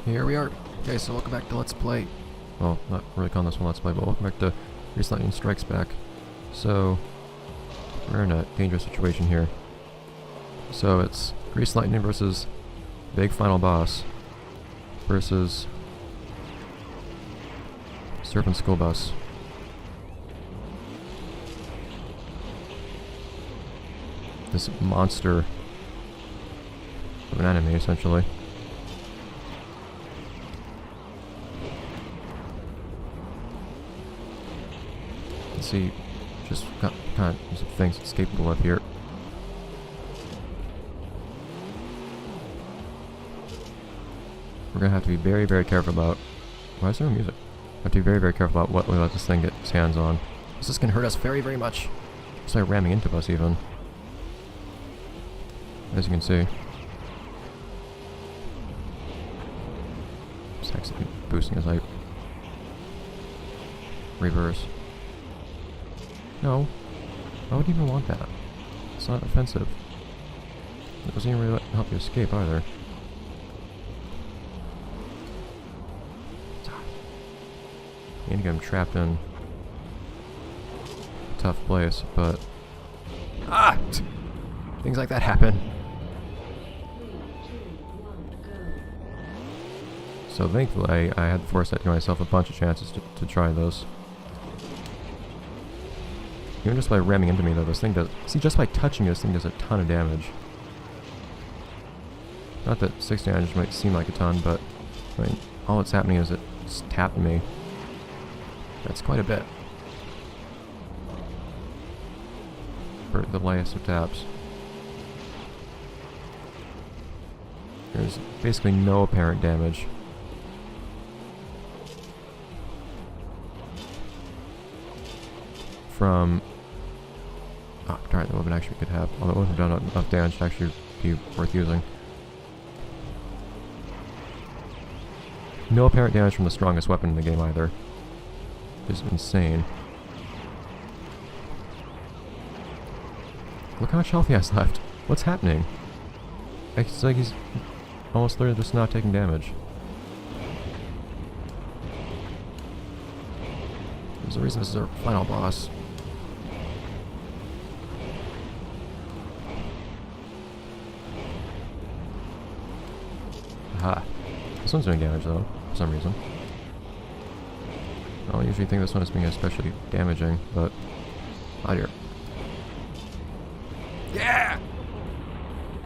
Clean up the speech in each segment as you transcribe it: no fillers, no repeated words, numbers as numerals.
Here we are. Okay, so welcome back to Let's Play. Well, not really calling this one Let's Play, but welcome back to Greased Lightnin Strikes Back. So, we're in a dangerous situation here. So it's Greased Lightnin versus Big Final Boss versus Surfing School Bus. This monster of an enemy, essentially. Let's see, just kind of things it's capable of here. We're gonna have to be very, very careful about. Why is there no music? Have to be very, very careful about what we let this thing get its hands on. This is gonna hurt us very, very much. It's like ramming into us, even. As you can see. It's actually boosting as I reverse. No. I wouldn't even want that. It's not offensive. It doesn't even really help you escape either. You need to get him trapped in a tough place, but things like that happen. So thankfully, I had the foresight to give myself a bunch of chances to try this. Even just by ramming into me, though, this thing does... See, just by touching this thing does a ton of damage. Not that 6 damage might seem like a ton, but I mean, all that's happening is it's tapping me. That's quite a bit. For the lightest of taps. There's basically no apparent damage. From... Oh, darn, the weapon actually could have. Although it wouldn't have done enough damage to actually be worth using. No apparent damage from the strongest weapon in the game either. Which is insane. Look how much health he has left. What's happening? It's like he's almost literally just not taking damage. There's a reason this is our final boss. Aha. This one's doing damage though, for some reason. I don't usually think this one is being especially damaging, but... Oh dear. Yeah!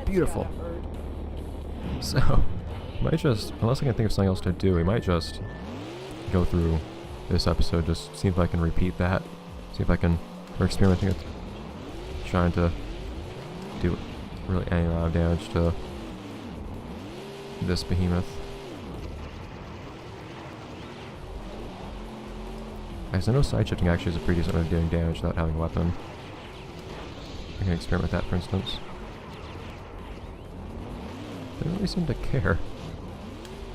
Beautiful. So, might just, unless I can think of something else to do, we might just go through this episode, just see if I can repeat that. See if I can, or experimenting with trying to do really any amount of damage to this behemoth. I know side shifting actually is a pretty decent way of doing damage without having a weapon. I can experiment with that, for instance. They don't really seem to care.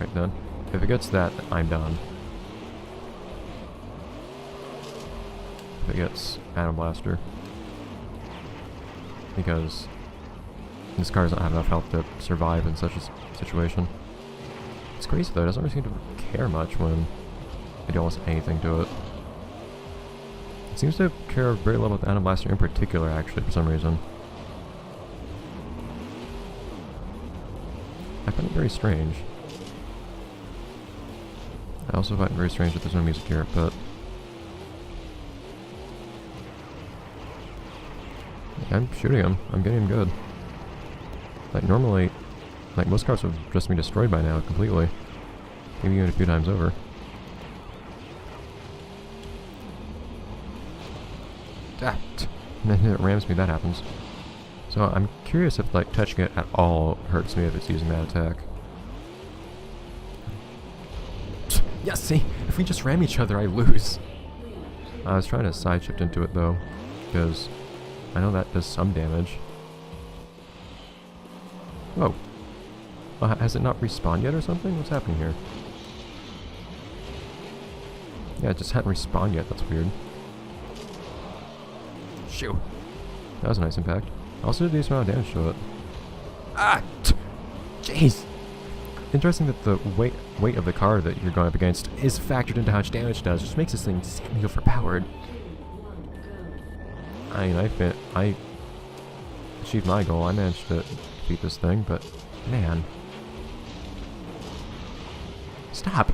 Right then. If it gets that, I'm done. If it gets Atom Blaster. Because this car doesn't have enough health to survive in such a situation. It's crazy though, it doesn't really seem to care much when I do almost anything to it. It seems to care very little about the Atom Blaster in particular, actually, for some reason. I find it very strange. I also find it very strange that there's no music here, but... I'm shooting him. I'm getting him good. Like, normally... Like, most cars would just be destroyed by now, completely. Maybe even a few times over. And then it rams me, that happens. So I'm curious if like touching it at all hurts me if it's using that attack. Yes, see? If we just ram each other, I lose. I was trying to side shift into it though, because I know that does some damage. Whoa. Has it not respawned yet or something? What's happening here? Yeah, it just hadn't respawned yet, that's weird. Shoo. That was a nice impact. Also did a decent amount of damage to it. Ah! Jeez! interesting that the weight of the car that you're going up against is factored into how much damage it does, which makes this thing insanely overpowered. I mean, I achieved my goal. I managed to defeat this thing, but man, stop!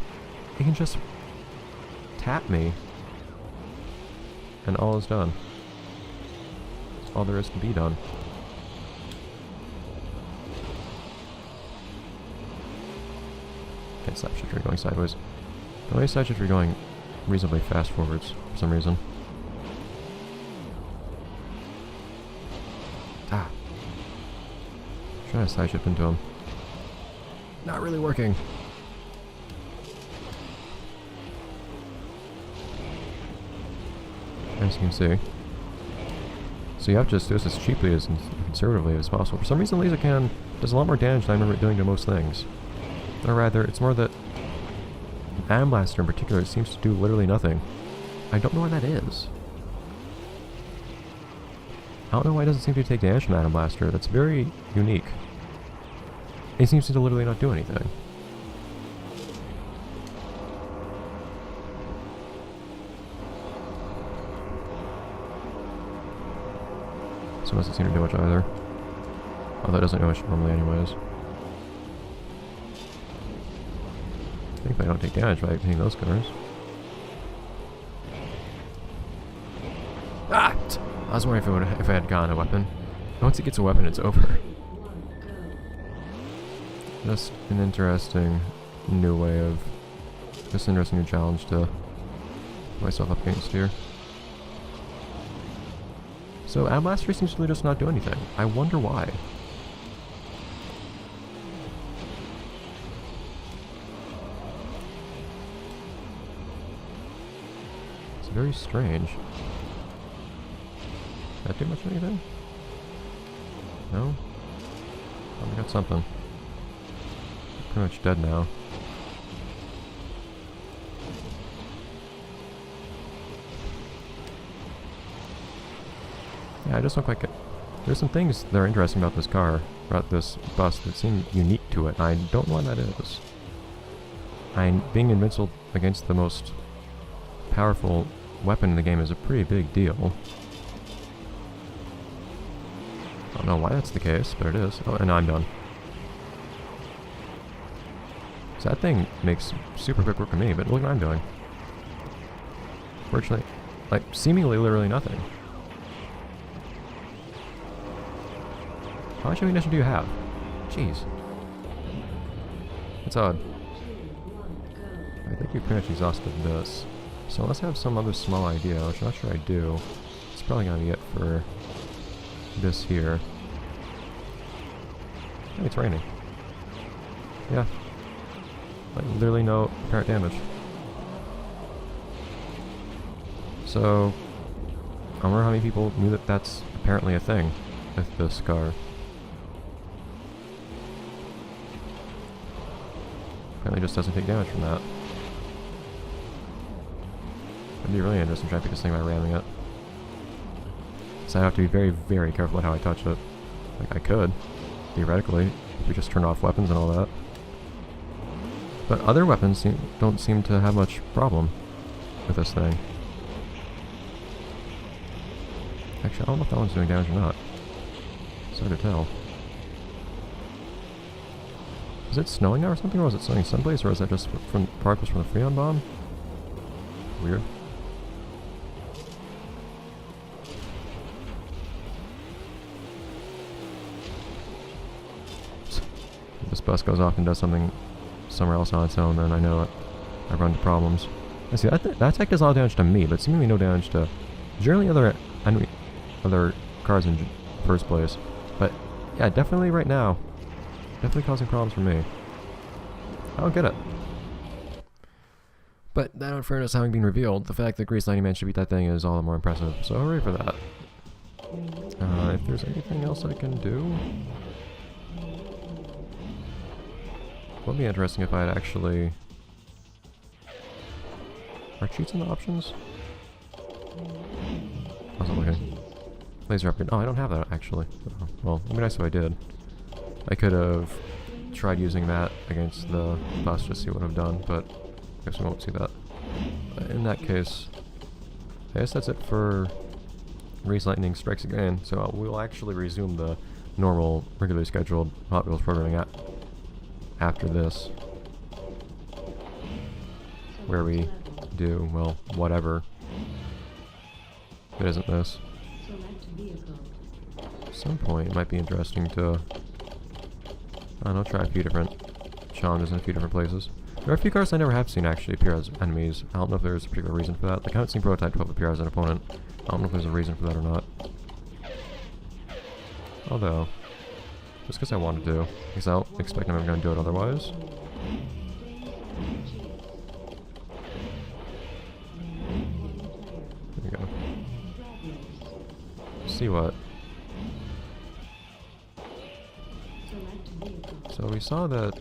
You can just tap me, and all is done. That's all there is to be done. Can't stop shift if you're going sideways. The only side shift if you're going reasonably fast forwards for some reason. Ah. Trying to side shift into him. Not really working. As you can see. So you have to just do this as cheaply as conservatively as possible. For some reason, laser cannon does a lot more damage than I remember it doing to most things. Or rather, it's more that Atom Blaster in particular seems to do literally nothing. I don't know why that is. I don't know why it doesn't seem to take damage from Atom Blaster. That's very unique. It seems to literally not do anything. So it doesn't seem to do much either. Although it doesn't do much normally anyways. I think I don't take damage by hitting those gunners. Ah! I was wondering if I had gotten a weapon. Once it gets a weapon, it's over. Just an interesting new way of... Just an interesting new challenge to put myself up against here. So, Atom Blaster seems to really just not do anything. I wonder why. It's very strange. Did that do much of anything? No? Oh, we got something. Pretty much dead now. Yeah, I just don't quite get... There's some things that are interesting about this car, about this bus, that seem unique to it. I don't know why that is. Being invincible against the most powerful weapon in the game is a pretty big deal. I don't know why that's the case, but it is. Oh, and I'm done. So that thing makes super quick work of me, but look what I'm doing. Fortunately, like, seemingly literally nothing. How much ammunition do you have? Jeez. That's odd. I think we pretty much exhausted this. So unless I have some other small idea, which I'm not sure I do, it's probably gonna be it for this here. Hey, it's raining. Yeah. Like, literally no apparent damage. So, I wonder how many people knew that that's apparently a thing with this car. Apparently just doesn't take damage from that. It'd be really interesting trying to pick this thing by ramming it. So I have to be very, very careful with how I touch it. Like I could, theoretically, if we just turn off weapons and all that. But other weapons don't seem to have much problem with this thing. Actually, I don't know if that one's doing damage or not. It's hard to tell. Is it snowing now or something, or was it snowing someplace, or is that just from particles from the Freon bomb? Weird. If this bus goes off and does something somewhere else on its own, then I know I run into problems. I see, that attack does a lot of damage to me, but seemingly no damage to generally other cars in the first place. But yeah, definitely right now, definitely causing problems for me. I don't get it. But that, in fairness, having been revealed, the fact that Greased Lightnin managed to beat that thing is all the more impressive. So hooray for that. If there's anything else I can do, would be interesting if I had actually... Are cheats in the options? I wasn't looking. Laser upgrade. Oh, I don't have that actually. Oh, well, it'd be nice if I did. I could have tried using that against the bus to see what I've done, but I guess we won't see that. In that case, I guess that's it for Greased Lightnin Strikes Again, so we'll actually resume the normal, regularly scheduled Hot Wheels programming after this, where we do, well, whatever. If it isn't this. At some point, it might be interesting to, I don't know, try a few different challenges in a few different places. There are a few cars I never have seen actually appear as enemies. I don't know if there's a particular reason for that. Like, I haven't seen Prototype 12 appear as an opponent. I don't know if there's a reason for that or not. Although, just because I wanted to, because I don't expect I'm ever going to do it otherwise. There we go. See what? So we saw that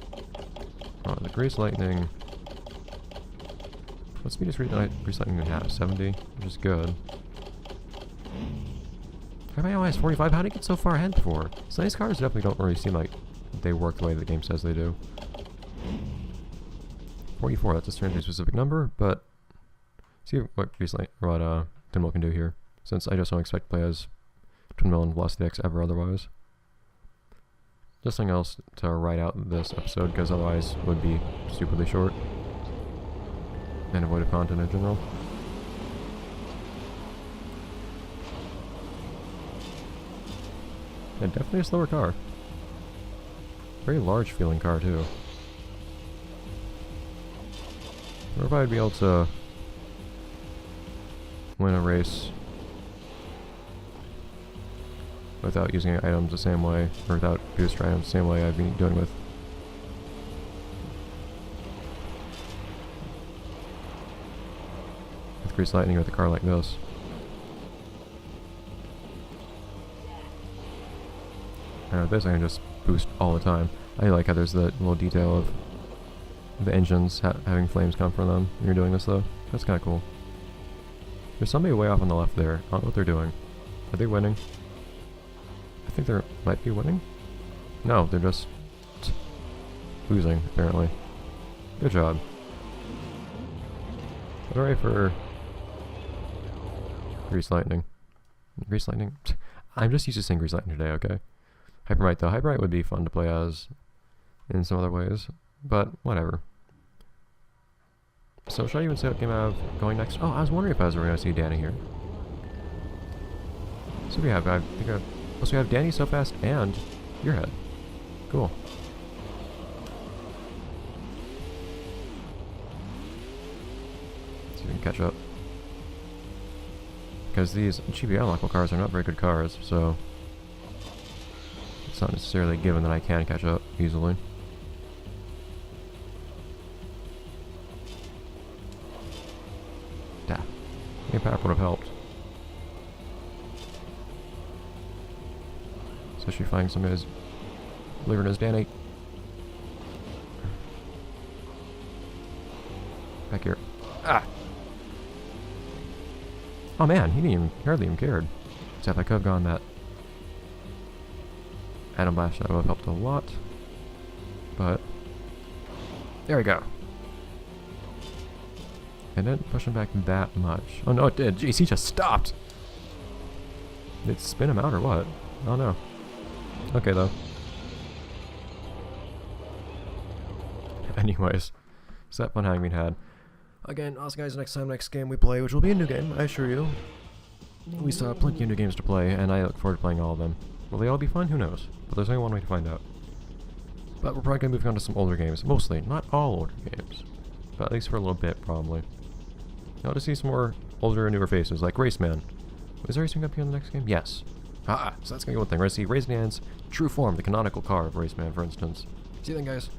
the Greased Lightnin. What speed does Greased Lightnin have? 70, which is good. Everybody only has 45. How did it get so far ahead before? So these cars definitely don't really seem like they work the way the game says they do. 44, that's a strangely specific number, but see what Twin Mill can do here, since I just don't expect to play as Twin Mill and Velocity X ever otherwise. Just something else to write out this episode, because otherwise it would be stupidly short. And avoided content in general. And definitely a slower car. Very large feeling car too. I wonder if I'd be able to win a race without using items the same way, or without booster items the same way I've been doing with Greased Lightnin with a car like this. And with this I can just boost all the time. I like how there's the little detail of the engines having flames come from them when you're doing this though. That's kind of cool. There's somebody way off on the left there. I don't know what they're doing. Are they winning? I think they might be winning. No, they're just losing, apparently. Good job. Hooray for Greased Lightnin. Greased Lightnin? I'm just used to saying Greased Lightnin today, okay? Hypermite though. Hypermite would be fun to play as in some other ways, but whatever. So should I even say what game I have going next? Oh, I was wondering if I was going to see Danny here. So we have, so we have Danny So Fast and Gearhead. Cool. Let's see if we can catch up. Because these GBI unlockable cars are not very good cars, so it's not necessarily given that I can catch up easily. Maybe Pap would have helped. Especially finding somebody as delivering as Danny. Back here. Ah! Oh man, he didn't even, hardly even cared. Except I could have gone that Atom Blast, that would have helped a lot. But there we go. And didn't push him back that much. Oh no, it did. Jeez, he just stopped. Did it spin him out or what? Oh no. Okay though. Anyways, so that fun having been had. Again, I'll see you guys next game we play, which will be a new game, I assure you. We still have plenty of new games to play, and I look forward to playing all of them. Will they all be fun? Who knows? But there's only one way to find out. But we're probably going to move on to some older games. Mostly, not all older games. But at least for a little bit, probably. Now to see some more older and newer faces, like Raceman. Is there Raceman up here in the next game? Yes. So that's going to be one thing. We're going to see Raceman's true form, the canonical car of Raceman, for instance. See you then, guys.